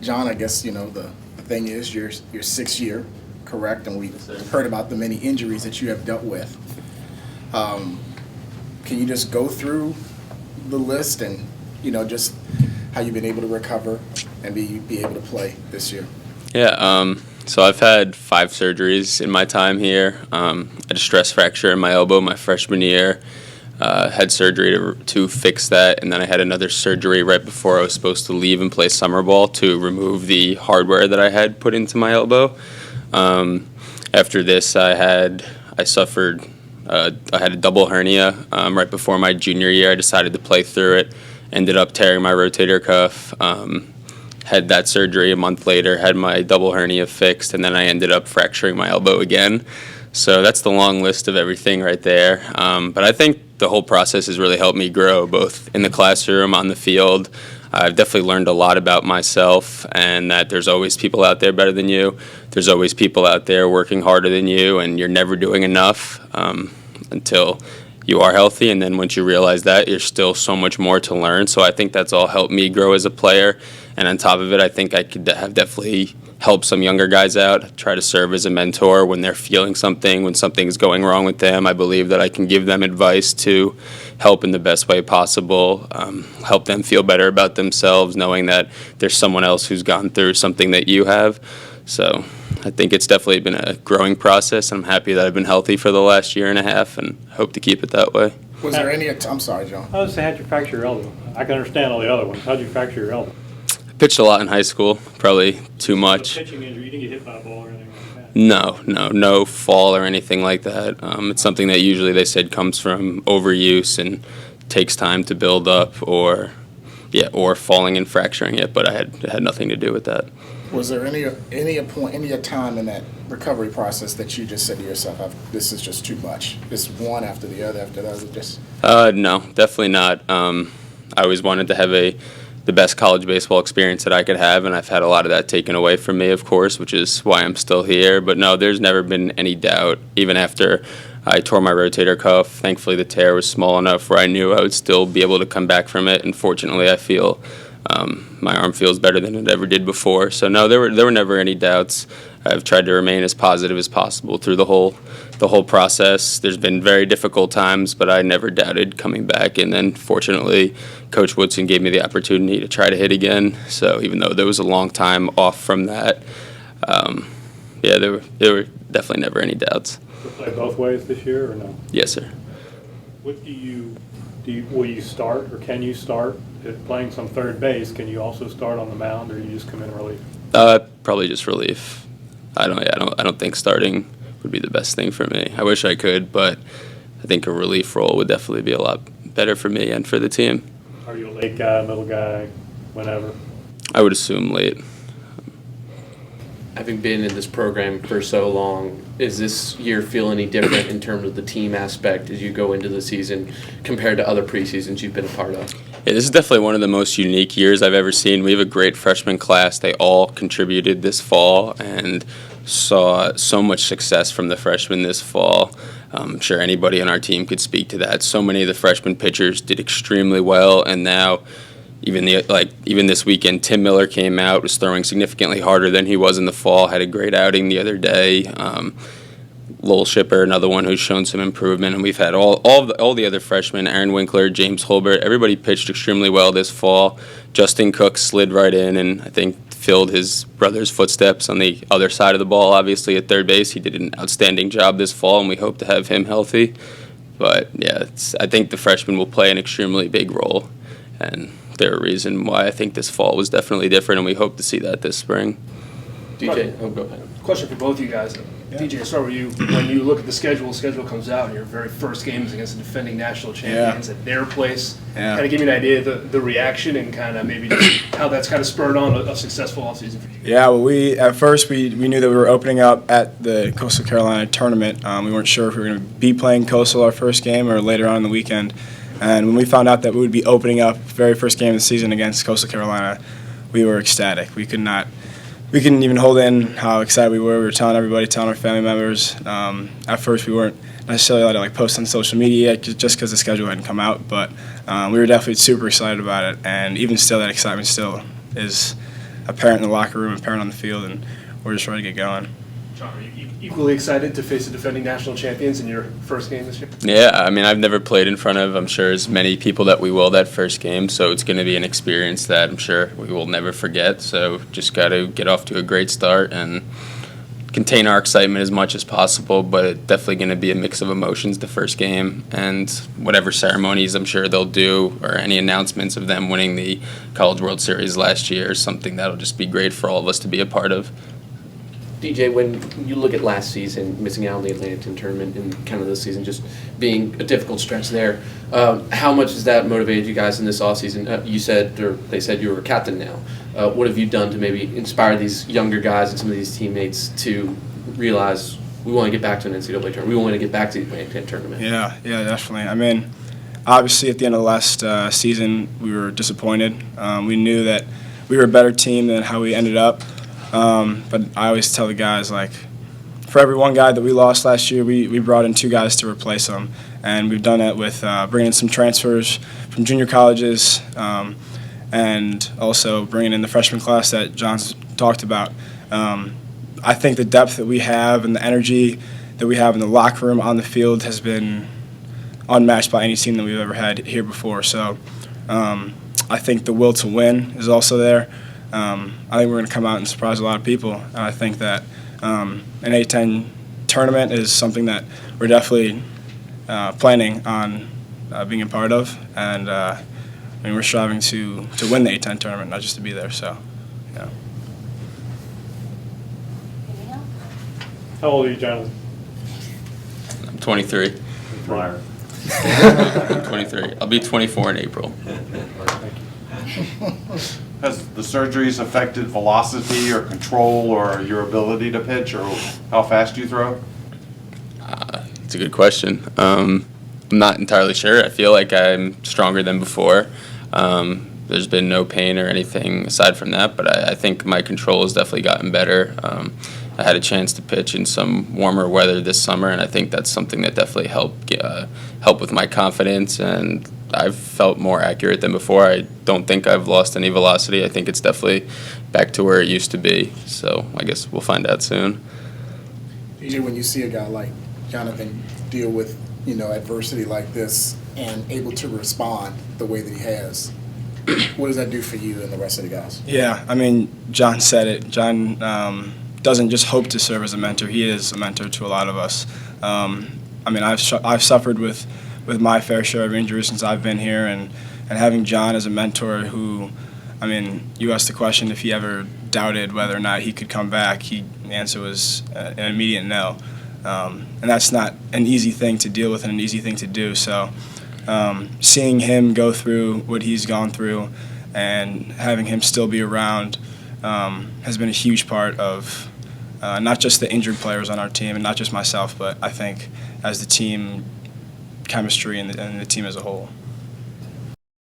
John, I guess, the thing is your sixth year, correct? And we've heard about the many injuries that you have dealt with. Can you just go through the list and, just how you've been able to recover and be able to play this year? Yeah, so I've had 5 surgeries in my time here. I had a stress fracture in my elbow my freshman year. Had surgery to fix that, and then I had another surgery right before I was supposed to leave and play summer ball to remove the hardware that I had put into my elbow. After this, I had a double hernia right before my junior year. I decided to play through it, ended up tearing my rotator cuff. Had that surgery a month later, had my double hernia fixed, and then I ended up fracturing my elbow again. So that's the long list of everything right there. But I think the whole process has really helped me grow, both in the classroom, on the field. I've definitely learned a lot about myself, and that there's always people out there better than you. There's always people out there working harder than you, and you're never doing enough until you are healthy. And then once you realize that, there's still so much more to learn. So I think that's all helped me grow as a player. And on top of it, I think I could have definitely help some younger guys out, try to serve as a mentor when they're feeling something, when something's going wrong with them. I believe that I can give them advice to help in the best way possible, help them feel better about themselves, knowing that there's someone else who's gone through something that you have. So I think it's definitely been a growing process. I'm happy that I've been healthy for the last year and a half and hope to keep it that way. Was there any, I'm sorry, John. How does how'd you fracture your elbow? I can understand all the other ones. How'd you fracture your elbow? Pitched a lot in high school, probably too much. Pitching injury, you didn't get hit by a ball or anything like that? No fall or anything like that. It's something that usually they said comes from overuse and takes time to build up, or falling and fracturing it. But it had nothing to do with that. Was there any time in that recovery process that you just said to yourself, "This is just too much. This one after the other after that"? Just no, definitely not. I always wanted to have the best college baseball experience that I could have, and I've had a lot of that taken away from me, of course, which is why I'm still here. But no, there's never been any doubt, even after I tore my rotator cuff. Thankfully, the tear was small enough where I knew I would still be able to come back from it, and fortunately, I feel my arm feels better than it ever did before. So no, there were never any doubts. I've tried to remain as positive as possible through the whole process. There's been very difficult times, but I never doubted coming back. And then, fortunately, Coach Woodson gave me the opportunity to try to hit again. So even though there was a long time off from that, there were definitely never any doubts. You'll play both ways this year, or no? Yes, sir. What will you start, or can you start playing some third base? Can you also start on the mound, or you just come in relief? Probably just relief. I don't think starting would be the best thing for me. I wish I could, but I think a relief role would definitely be a lot better for me and for the team. Are you a late guy, middle guy, whenever? I would assume late. Having been in this program for so long, is this year feel any different in terms of the team aspect as you go into the season compared to other preseasons you've been a part of? Yeah, this is definitely one of the most unique years I've ever seen. We have a great freshman class. They all contributed this fall and saw so much success from the freshmen this fall. I'm sure anybody on our team could speak to that. So many of the freshman pitchers did extremely well, and now even this weekend, Tim Miller came out, was throwing significantly harder than he was in the fall, had a great outing the other day. Lowell Shipper, another one who's shown some improvement, and we've had all the other freshmen, Aaron Winkler, James Holbert, everybody pitched extremely well this fall. Justin Cook slid right in and I think filled his brother's footsteps on the other side of the ball, obviously at third base. He did an outstanding job this fall, and we hope to have him healthy. But yeah, I think the freshmen will play an extremely big role, and they're a reason why I think this fall was definitely different, and we hope to see that this spring. DJ, go ahead. Question for both of you guys. DJ, I'll start with you. When you look at the schedule comes out, and your very first game is against the defending national champions at their place. Yeah. Kind of give me an idea of the reaction and kind of maybe just how that's kind of spurred on a successful offseason for you. Yeah, well, at first we knew that we were opening up at the Coastal Carolina tournament. We weren't sure if we were going to be playing Coastal our first game or later on in the weekend. And when we found out that we would be opening up very first game of the season against Coastal Carolina, we were ecstatic. We couldn't even hold in how excited we were. We were telling everybody, telling our family members. At first, we weren't necessarily allowed to post on social media just because the schedule hadn't come out, but we were definitely super excited about it. And even still, that excitement still is apparent in the locker room, apparent on the field, and we're just ready to get going. John, are you equally excited to face the defending national champions in your first game this year? Yeah, I mean, I've never played in front of, I'm sure, as many people that we will that first game, so it's going to be an experience that I'm sure we will never forget. So just got to get off to a great start and contain our excitement as much as possible, but it's definitely going to be a mix of emotions the first game, and whatever ceremonies I'm sure they'll do or any announcements of them winning the College World Series last year is something that'll just be great for all of us to be a part of. DJ, when you look at last season, missing out on the Atlantic tournament and kind of this season just being a difficult stretch there, how much has that motivated you guys in this offseason? You said, or they said you were a captain now. What have you done to maybe inspire these younger guys and some of these teammates to realize we want to get back to an NCAA tournament, we want to get back to the Atlantic tournament? Yeah, definitely. I mean, obviously at the end of the last season, we were disappointed. We knew that we were a better team than how we ended up. But I always tell the guys, like, for every one guy that we lost last year, we brought in 2 guys to replace them. And we've done that with bringing in some transfers from junior colleges and also bringing in the freshman class that John's talked about. I think the depth that we have and the energy that we have in the locker room, on the field, has been unmatched by any team that we've ever had here before. So I think the will to win is also there. I think we're going to come out and surprise a lot of people. And I think that an A-10 tournament is something that we're definitely planning on being a part of. And I mean, we're striving to win the A-10 tournament, not just to be there. So, yeah. How old are you, Jonathan? I'm 23. Flyer. I'm 23. I'll be 24 in April. Has the surgeries affected velocity or control or your ability to pitch or how fast you throw? It's a good question. I'm not entirely sure. I feel like I'm stronger than before. There's been no pain or anything aside from that, but I think my control has definitely gotten better. I had a chance to pitch in some warmer weather this summer, and I think that's something that definitely helped with my confidence, and I've felt more accurate than before. I don't think I've lost any velocity. I think it's definitely back to where it used to be, so I guess we'll find out soon. DJ, when you see a guy like Jonathan deal with, adversity like this and able to respond the way that he has, what does that do for you and the rest of the guys? Yeah, I mean, John said it. John doesn't just hope to serve as a mentor. He is a mentor to a lot of us. I mean, I've suffered with my fair share of injuries since I've been here, and having John as a mentor who, I mean, you asked the question if he ever doubted whether or not he could come back. The answer was an immediate no. And that's not an easy thing to deal with and an easy thing to do. So seeing him go through what he's gone through and having him still be around has been a huge part of not just the injured players on our team and not just myself, but I think as the team chemistry and the team as a whole.